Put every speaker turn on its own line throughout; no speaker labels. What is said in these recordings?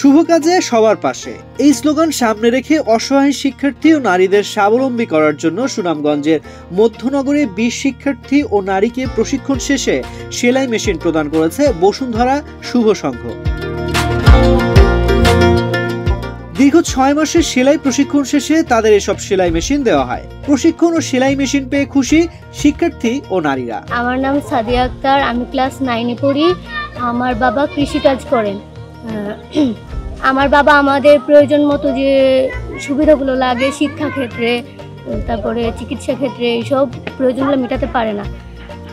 শুভ কাজে সবার পাশে, এই স্লোগান সামনে রেখে অসহায় শিক্ষার্থী ও নারীদের স্বাবলম্বী করার জন্য সুনামগঞ্জের মধ্যনগরে 20 শিক্ষার্থী ও নারীকে প্রশিক্ষণ শেষে সেলাই মেশিন প্রদান করেছে বসুন্ধরা শুভ সংঘ। দীর্ঘ 6 মাসের সেলাই প্রশিক্ষণ শেষে তাদের এসব সেলাই মেশিন দেওয়া হয়। প্রশিক্ষণ ও সেলাই মেশিন পেয়ে খুশি শিক্ষার্থী ও নারীরা।
আমার নাম সাদিয়া আক্তার, আমি ক্লাস 9-এ পড়ি। আমার বাবা কৃষিকাজ করেন। আমার বাবা আমাদের প্রয়োজন মতো যে সুবিধাগুলো লাগে শিক্ষা ক্ষেত্রে, তারপরে চিকিৎসা ক্ষেত্রে, এইসব প্রয়োজনগুলো মেটাতে পারে না।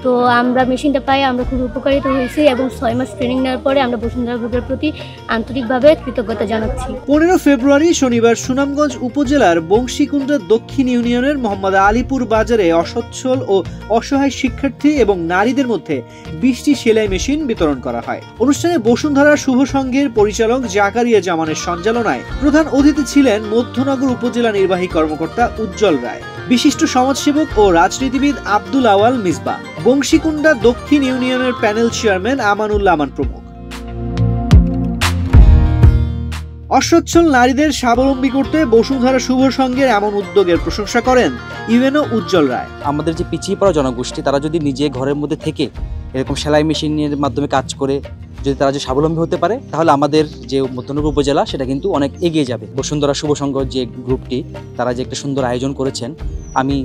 তো আমরা মেশিনটা পাই, আমরা খুব উপকারিত হয়েছি এবং 6 মাস ট্রেনিং নেওয়ার পরে আমরা বসুন্ধরা গ্রুপের প্রতি আন্তরিকভাবে কৃতজ্ঞতা জানাচ্ছি।
15 ফেব্রুয়ারি শনিবার সুনামগঞ্জ উপজেলার বংশীকুণ্ডা দক্ষিণ ইউনিয়নের মোহাম্মদ আলীপুর বাজারে অসচ্ছল ও অসহায় শিক্ষার্থী এবং নারীদের মধ্যে 20টি সেলাই মেশিন বিতরণ করা হয়। অনুষ্ঠানে বসুন্ধরা শুভ সংঘের পরিচালক জাকারিয়া জামানের সঞ্চালনায় প্রধান অতিথি ছিলেন মধ্যনগর উপজেলা নির্বাহী কর্মকর্তা উজ্জ্বল রায়, বিশিষ্ট সমাজসেবক ও রাজনীতিবিদ আব্দুল আওয়াল মিসবা, বংশীকুণ্ডা দক্ষিণ ইউনিয়নের প্যানেল চেয়ারম্যান আমানুল্লাহ আমান প্রমুখ। অসচ্ছল নারীদের স্বাবলম্বী করতে বসুন্ধরা শুভ সংঘের এমন উদ্যোগের প্রশংসা করেন ইউএনও উজ্জ্বল রায়।
আমাদের যে পিছিয়ে পড়া জনগোষ্ঠী, তারা যদি নিজে ঘরের মধ্যে থেকে এরকম সেলাই মেশিনের মাধ্যমে কাজ করে যদি তারা যে স্বাবলম্বী হতে পারে, তাহলে আমাদের যে মধ্যনগর উপজেলা সেটা কিন্তু অনেক এগিয়ে যাবে। বসুন্ধরা শুভ সংঘ যে গ্রুপটি, তারা যে একটা সুন্দর আয়োজন করেছেন, আমি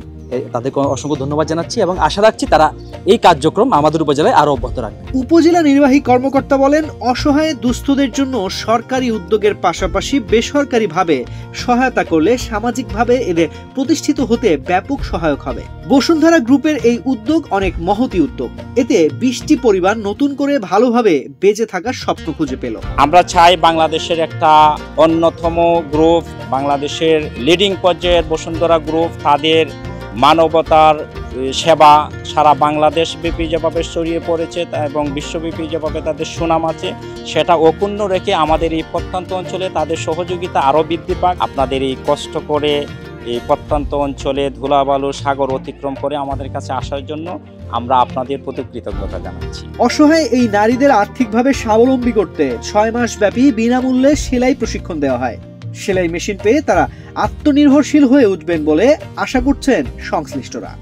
তাদেরকে অসংখ্য ধন্যবাদ জানাচ্ছি এবং আশা রাখছি তারা এই কার্যক্রম আমাদের উপজেলায় আরো অব্যাহত রাখবে।
উপজেলা নির্বাহী কর্মকর্তা বলেন, অসহায় দুস্থদের জন্য সরকারি উদ্যোগের পাশাপাশি বেসরকারিভাবে সহায়তা করলে সামাজিকভাবে এদের প্রতিষ্ঠিত হতে ব্যাপক সহায়ক হবে। বসুন্ধরা গ্রুপের এই উদ্যোগ অনেক মহতি উদ্যোগ। এতে 20টি পরিবার নতুন করে ভালোভাবে বেঁচে থাকার স্বপ্ন খুঁজে পেল।
আমরা চাই বাংলাদেশের একটা অন্যতম গ্রুপ, বাংলাদেশের লিডিং পর্যায়ের বসুন্ধরা গ্রুপ, তাদের মানবতার সেবা সারা বাংলাদেশ ব্যাপী যেভাবে ছড়িয়ে পড়েছে এবং বিশ্বব্যাপী যেভাবে তাদের সুনাম আছে, সেটা অক্ষুণ্ণ রেখে আমাদের এই প্রত্যন্ত অঞ্চলে তাদের সহযোগিতা আরও বৃদ্ধি পাক। আপনাদের এই কষ্ট করে এই প্রত্যন্ত অঞ্চলে ধুলাবালু সাগর অতিক্রম করে আমাদের কাছে আসার জন্য আমরা আপনাদের প্রতি কৃতজ্ঞতা জানাচ্ছি।
অসহায় এই নারীদের আর্থিকভাবে স্বাবলম্বী করতে 6 মাস ব্যাপী বিনামূল্যে সেলাই প্রশিক্ষণ দেওয়া হয়। সেলাই মেশিন পেয়ে তারা আত্মনির্ভরশীল হয়ে উঠবেন বলে আশা করছেন সংশ্লিষ্টরা।